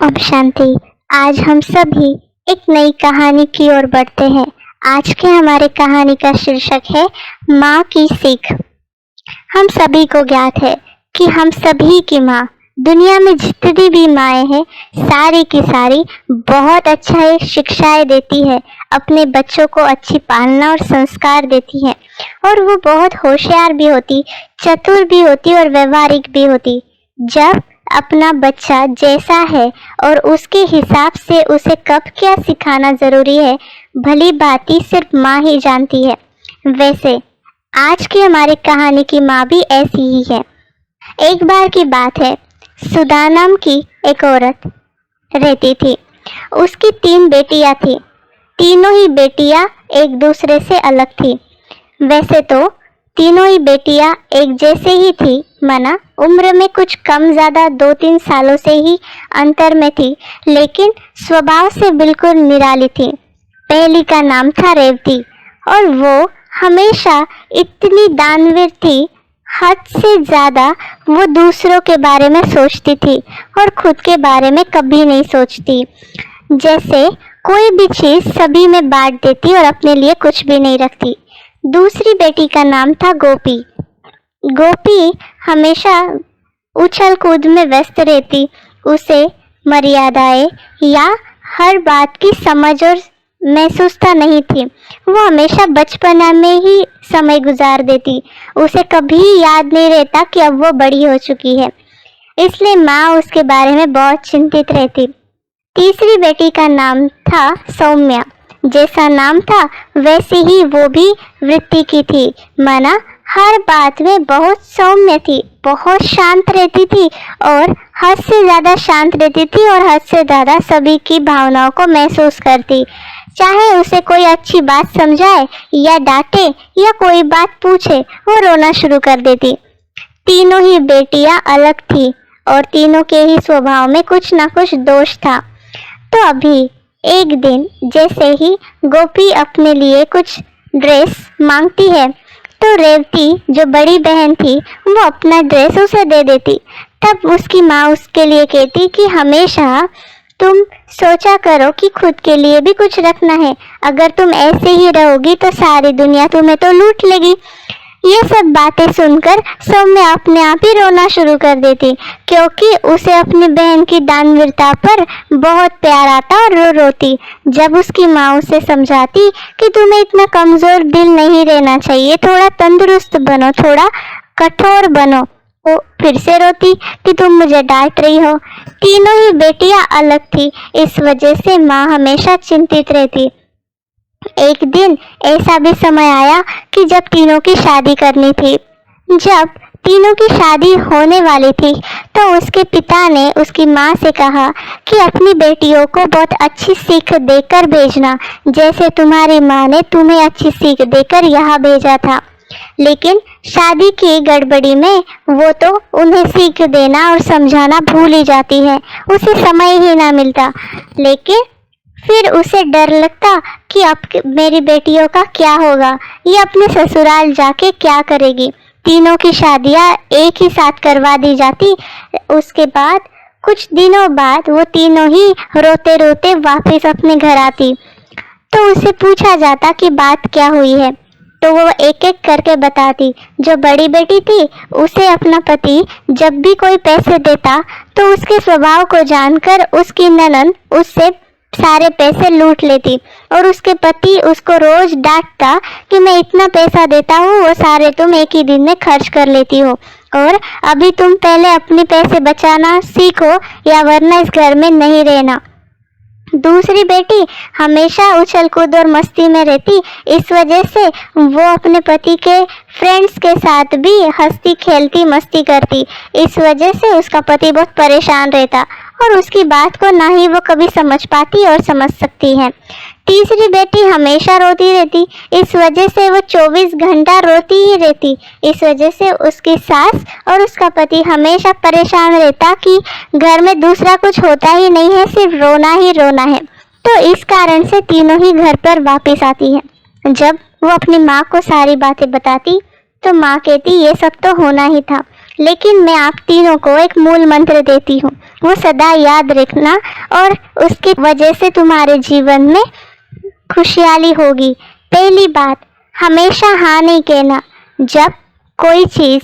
ओम शांति। आज हम सभी एक नई कहानी की ओर बढ़ते हैं। आज के हमारे कहानी का शीर्षक है माँ की सीख। हम सभी को ज्ञात है कि हम सभी की माँ, दुनिया में जितनी भी माएँ हैं सारी की सारी बहुत अच्छा शिक्षाएं देती है, अपने बच्चों को अच्छी पालना और संस्कार देती है, और वो बहुत होशियार भी होती, चतुर भी होती और व्यवहारिक भी होती। जब अपना बच्चा जैसा है और उसके हिसाब से उसे कब क्या सिखाना जरूरी है, भली भांति सिर्फ माँ ही जानती है। वैसे आज की हमारी कहानी की माँ भी ऐसी ही है। एक बार की बात है, सुधा नाम की एक औरत रहती थी। उसकी 3 बेटियां थी। तीनों ही बेटियां एक दूसरे से अलग थी। वैसे तो तीनों ही बेटियां एक जैसे ही थी, मना उम्र में कुछ कम ज़्यादा 2-3 सालों से ही अंतर में थी, लेकिन स्वभाव से बिल्कुल निराली थी। पहली का नाम था रेवती और वो हमेशा इतनी दानवीर थी, हद से ज़्यादा वो दूसरों के बारे में सोचती थी और खुद के बारे में कभी नहीं सोचती। जैसे कोई भी चीज़ सभी में बांट देती और अपने लिए कुछ भी नहीं रखती। दूसरी बेटी का नाम था गोपी। गोपी हमेशा उछल कूद में व्यस्त रहती। उसे मर्यादाएं या हर बात की समझ और महसूसता नहीं थी। वो हमेशा बचपना में ही समय गुजार देती। उसे कभी याद नहीं रहता कि अब वो बड़ी हो चुकी है, इसलिए माँ उसके बारे में बहुत चिंतित रहती। तीसरी बेटी का नाम था सौम्या। जैसा नाम था वैसे ही वो भी वृत्ति की थी, माना हर बात में बहुत सौम्य थी, बहुत शांत रहती थी और हद से ज़्यादा शांत रहती थी और हद से ज़्यादा सभी की भावनाओं को महसूस करती। चाहे उसे कोई अच्छी बात समझाए या डांटे या कोई बात पूछे, वो रोना शुरू कर देती। तीनों ही बेटियां अलग थी और तीनों के ही स्वभाव में कुछ ना कुछ दोष था। तो अभी एक दिन जैसे ही गोपी अपने लिए कुछ ड्रेस मांगती है, तो रेवती जो बड़ी बहन थी वो अपना ड्रेस उसे दे देती। तब उसकी माँ उसके लिए कहती कि हमेशा तुम सोचा करो कि खुद के लिए भी कुछ रखना है। अगर तुम ऐसे ही रहोगी तो सारी दुनिया तुम्हें तो लूट लेगी। ये सब बातें सुनकर सौम्या अपने आप ही रोना शुरू कर देती, क्योंकि उसे अपनी बहन की दानवीरता पर बहुत प्यार आता और रो रोती। जब उसकी माँ उसे समझाती कि तुम्हें इतना कमजोर दिल नहीं रहना चाहिए, थोड़ा तंदुरुस्त बनो, थोड़ा कठोर बनो, वो फिर से रोती कि तुम मुझे डांट रही हो। तीनों ही बेटियां अलग थी, इस वजह से माँ हमेशा चिंतित रहती। एक दिन ऐसा भी समय आया कि जब तीनों की शादी करनी थी। जब तीनों की शादी होने वाली थी तो उसके पिता ने उसकी माँ से कहा कि अपनी बेटियों को बहुत अच्छी सीख देकर भेजना, जैसे तुम्हारी माँ ने तुम्हें अच्छी सीख देकर यहाँ भेजा था। लेकिन शादी की गड़बड़ी में वो तो उन्हें सीख देना और समझाना भूल ही जाती है, उसे समय ही ना मिलता। लेकिन फिर उसे डर लगता कि अब मेरी बेटियों का क्या होगा, ये अपने ससुराल जाके क्या करेगी। तीनों की शादियां एक ही साथ करवा दी जाती। उसके बाद कुछ दिनों बाद वो तीनों ही रोते रोते वापस अपने घर आती। तो उसे पूछा जाता कि बात क्या हुई है, तो वो एक एक करके बताती। जो बड़ी बेटी थी उसे अपना पति जब भी कोई पैसे देता तो उसके स्वभाव को जानकर उसकी ननद उससे सारे पैसे लूट लेती और उसके पति उसको रोज डांटता कि मैं इतना पैसा देता हूँ, वो सारे तुम एक ही दिन में खर्च कर लेती हो, और अभी तुम पहले अपने पैसे बचाना सीखो या वरना इस घर में नहीं रहना। दूसरी बेटी हमेशा उछल कूद और मस्ती में रहती, इस वजह से वो अपने पति के फ्रेंड्स के साथ भी हंसती खेलती मस्ती करती। इस वजह से उसका पति बहुत परेशान रहता और उसकी बात को ना ही वो कभी समझ पाती और समझ सकती है। तीसरी बेटी हमेशा रोती रहती, इस वजह से वो 24 घंटा रोती ही रहती। इस वजह से उसकी सास और उसका पति हमेशा परेशान रहता कि घर में दूसरा कुछ होता ही नहीं है, सिर्फ रोना ही रोना है। तो इस कारण से तीनों ही घर पर वापस आती हैं। जब वो अपनी माँ को सारी बातें बताती तो माँ कहती ये सब तो होना ही था, लेकिन मैं आप तीनों को एक मूल मंत्र देती हूँ, वो सदा याद रखना और उसकी वजह से तुम्हारे जीवन में खुशहाली होगी। पहली बात, हमेशा हाँ नहीं कहना। जब कोई चीज़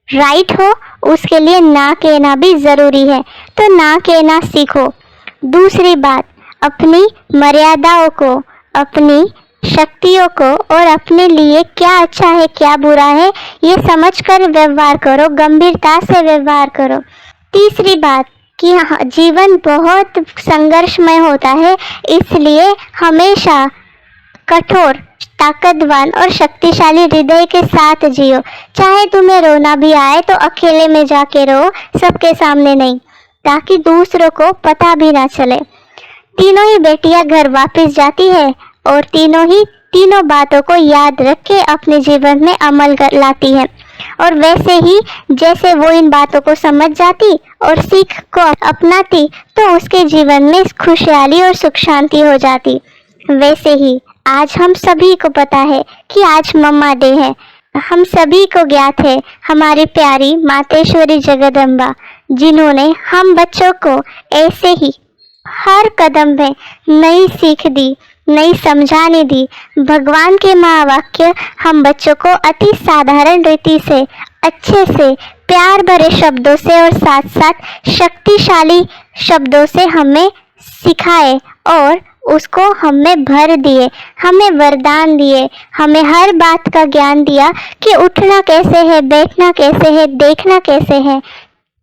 राइट हो उसके लिए ना कहना भी ज़रूरी है, तो ना कहना सीखो। दूसरी बात, अपनी मर्यादाओं को, अपनी शक्तियों को और अपने लिए क्या अच्छा है क्या बुरा है ये समझकर व्यवहार करो, गंभीरता से व्यवहार करो। तीसरी बात कि जीवन बहुत संघर्षमय होता है, इसलिए हमेशा कठोर, ताकतवान और शक्तिशाली हृदय के साथ जियो। चाहे तुम्हें रोना भी आए तो अकेले में जाके रो, सबके सामने नहीं, ताकि दूसरों को पता भी ना चले। तीनों ही बेटियां घर वापस जाती है और तीनों बातों को याद रख के अपने जीवन में अमल कर लाती है। और वैसे ही जैसे वो इन बातों को समझ जाती और सीख को अपनाती तो उसके जीवन में खुशहाली और सुख शांति हो जाती। वैसे ही आज हम सभी को पता है कि आज मम्मा डे है। हम सभी को ज्ञात है हमारी प्यारी मातेश्वरी जगदम्बा, जिन्होंने हम बच्चों को ऐसे ही हर कदम में नई सीख दी, नई समझाने दी। भगवान के महावाक्य हम बच्चों को अति साधारण रीति से, अच्छे से, प्यार भरे शब्दों से और साथ साथ शक्तिशाली शब्दों से हमें सिखाए और उसको हमें भर दिए, हमें वरदान दिए, हमें हर बात का ज्ञान दिया कि उठना कैसे है, बैठना कैसे है, देखना कैसे है।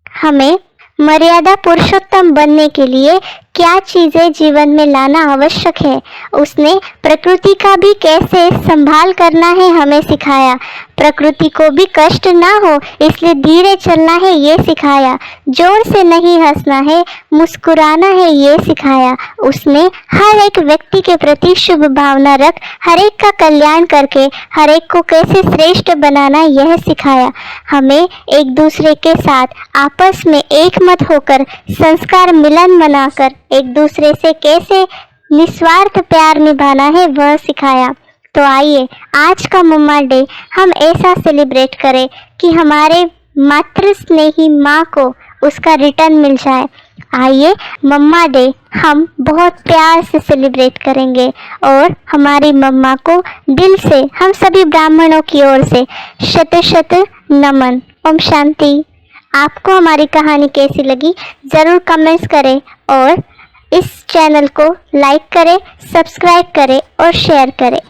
हमें मर्यादा पुरुषोत्तम बनने के लिए क्या चीज़ें जीवन में लाना आवश्यक है, उसने प्रकृति का भी कैसे संभाल करना है हमें सिखाया। प्रकृति को भी कष्ट ना हो इसलिए धीरे चलना है ये सिखाया। जोर से नहीं हंसना है, मुस्कुराना है ये सिखाया। उसने हर एक व्यक्ति के प्रति शुभ भावना रख हर एक का कल्याण करके हर एक को कैसे श्रेष्ठ बनाना यह सिखाया। हमें एक दूसरे के साथ आपस में एक मत होकर संस्कार मिलन मनाकर एक दूसरे से कैसे निस्वार्थ प्यार निभाना है वह सिखाया। तो आइए आज का मम्मा डे हम ऐसा सेलिब्रेट करें कि हमारे मातृ स्नेही माँ को उसका रिटर्न मिल जाए। आइए मम्मा डे हम बहुत प्यार से सेलिब्रेट करेंगे और हमारी मम्मा को दिल से हम सभी ब्राह्मणों की ओर से शत शत नमन। ओम शांति। आपको हमारी कहानी कैसी लगी ज़रूर कमेंट्स करें और इस चैनल को लाइक करें, सब्सक्राइब करें और शेयर करें।